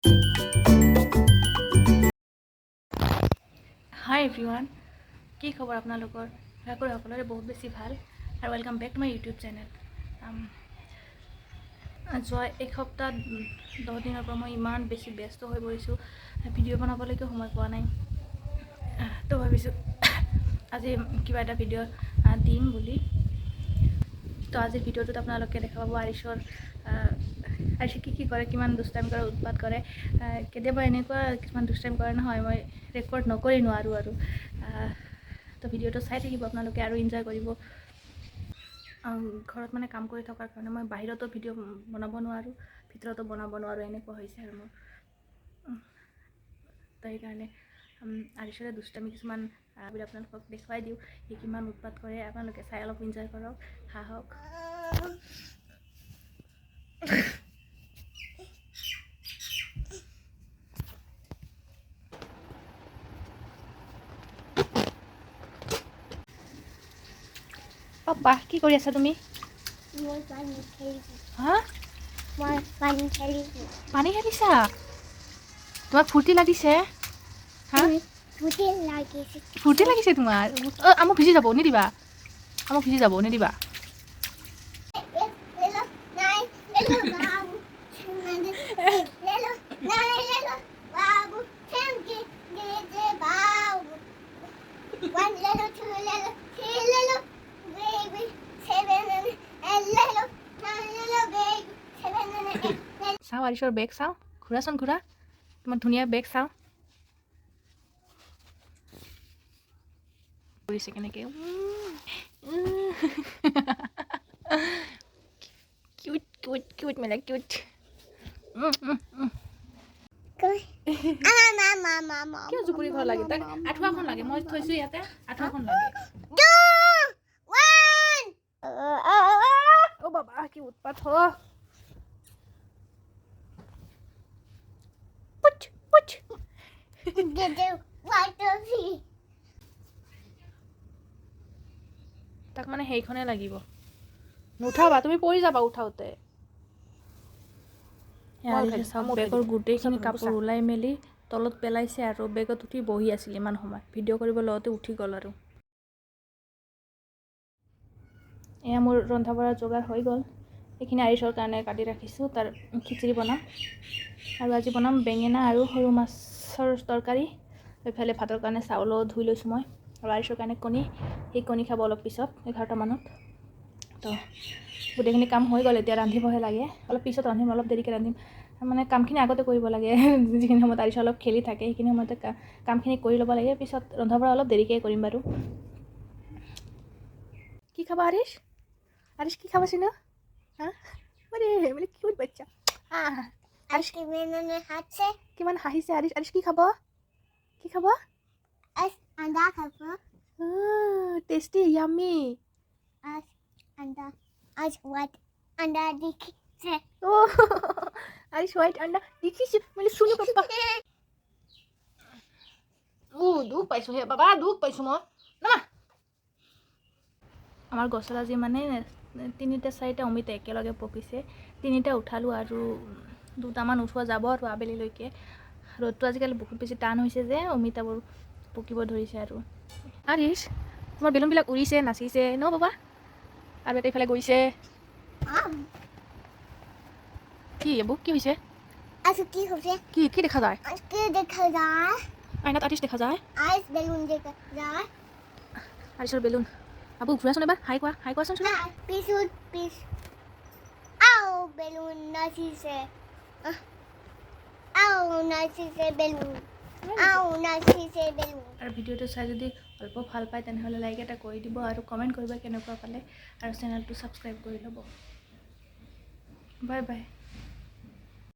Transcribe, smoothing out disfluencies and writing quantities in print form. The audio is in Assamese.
হাই এভৰিৱান, কি খবৰ আপোনালোকৰ? আশা কৰোঁ সকলোৰে বহুত বেছি ভাল আৰু welcome back to my YouTube channel. যোৱা এসপ্তাহ 10 দিনৰ পৰা মই ইমান বেছি ব্যস্ত হৈ পৰিছোঁ, ভিডিঅ' বনাবলৈকে সময় পোৱা নাই। তো ভাবিছোঁ আজি কিবা এটা ভিডিঅ' দিম বুলি। তো আজিৰ ভিডিঅ'টোত আপোনালোকে দেখা পাব আৰিশে কি কৰে, কিমান দুষ্টামি কৰে, উৎপাত কৰে। কেতিয়াবা এনেকুৱা কিছুমান দুষ্টামি কৰে নহয়, মই ৰেকৰ্ড নকৰি নোৱাৰোঁ আৰু। তো ভিডিঅ'টো চাই থাকিব আপোনালোকে আৰু এনজয় কৰিব। ঘৰত মানে কাম কৰি থকাৰ কাৰণে মই বাহিৰতো ভিডিঅ' বনাব নোৱাৰোঁ, ভিতৰতো বনাব নোৱাৰোঁ, এনেকুৱা হৈছে আৰু মোৰ। তো সেইকাৰণে আৰিশৰে দুষ্টামি কিছুমান আপোনালোকক দেখুৱাই দিওঁ, সি কিমান উৎপাত কৰে। আপোনালোকে চাই অলপ এনজয় কৰক, হাঁহক। পাপা, কি কৰি আছা তুমি? মই পানী খেলিছোঁ। হা? মই পানী খেলিছোঁ। পানী খেলিছা? তোমাক ফূৰ্তি লাগিছে? হা? ফূৰ্তি লাগিছে। ফূৰ্তি লাগিছে তোমাৰ? আমাক ভিজি যাব, নিদিবা। আমাক ভিজি যাব, নিদিবা। চাওঁ আৰিশৰ বেগ চাওঁ, ঘূৰাচোন ঘূৰা, তোমাৰ ধুনীয়া বেগ চাওঁ। কৰিছে কেনেকৈ? কিউট কিউট কিউট মানে কিউট। কিয় জুপুৰি ঘৰ লাগে তাক? আঁঠুৱাখন লাগে, মই থৈছোঁ ইয়াতে, আঁঠুৱাখন লাগে। অ' বাবা, কি উৎপাত হ! তাক মানে সেইখনে লাগিব। নুঠাবা, তুমি পৰি যাবা উঠাওতে। বেগৰ গোটেইখিনি কাপোৰ ওলাই মেলি তলত পেলাইছে আৰু বেগত উঠি বহি আছিল ইমান সময়। ভিডিঅ' কৰিব লওঁতে উঠি গ'ল আৰু। এয়া মোৰ ৰন্ধা বঢ়াৰ যোগাৰ হৈ গ'ল। এইখিনি আৰিশৰ কাৰণে কাটি ৰাখিছোঁ, তাৰ খিচিৰি বনাম। আৰু আজি বনাম বেঙেনা আৰু সৰু মাছৰ তৰকাৰী। এইফালে ভাতৰ কাৰণে চাউলো ধুই লৈছোঁ মই। আৰু আৰিশৰ কাৰণে কণী, সেই কণী খাব অলপ পিছত 11টা মানত। তো গোটেইখিনি কাম হৈ গ'ল, এতিয়া ৰান্ধিবহে লাগে। অলপ পিছত ৰান্ধিম, অলপ দেৰিকৈ ৰান্ধিম। মানে কামখিনি আগতে কৰিব লাগে। যিখিনি সময়ত আৰিশে অলপ খেলি থাকে, সেইখিনি সময়তে কামখিনি কৰি ল'ব লাগে। পিছত ৰন্ধা বঢ়া অলপ দেৰিকৈ কৰিম বাৰু। কি খাবা আৰিশ? আরিশ কি খাবা শুনো? হ্যাঁ, মানে মানে কিউট বাচ্চা। আরিশ কিমান হাঁহিছে আরিশ। আরিশ কি খাব? কি খাব? আন্দা খাব। Tasty, yummy. আন্দা হোয়াইট আন্দা দেখিছে। আরিশ হোয়াইট আন্ডা দেখিছে মানে শুনো পাপা। দুখ পাইছোঁ হে বাবা, দুখ পাইছোঁ মই। না আমাৰ গছত আজি মানে 3টা 4টা অমিতা একেলগে পকিছে। 3টা উঠালোঁ আৰু 2টামান উঠোৱা যাব আৰু আবেলিলৈকে। ৰ'দটো আজিকালি বহুত বেছি টান হৈছে যে অমিতাবোৰ পকিব ধৰিছে আৰু। আৰিশ, তোমাৰ বেলুনবিলাক উৰিছে, নাচিছে ন বাবা? আৰু এটা ইফালে গৈছে। কি এইবোৰ? কি হৈছে? কি হৈছে? কি কি দেখা যায়? কি দেখা যায়? আইনাত আৰিশ দেখা যায়? বেলুন দেখা যায়। আৰিশৰ বেলুন। আবু ঘূৰাচোন এবাৰ, হাই কোৱাচোন শুনা। পিছ বেলুন নাচিছে। নাচিছে বেলুন। নাচিছে বেলুন। আৰু ভিডিঅ'টো চাই যদি অল্প ভাল পায় তেনেহ'লে লাইক এটা কৰি দিব আৰু কমেণ্ট কৰিব কেনেকুৱা পালে, আৰু চেনেলটো ছাবস্ক্ৰাইব কৰি ল'ব। Bye bye.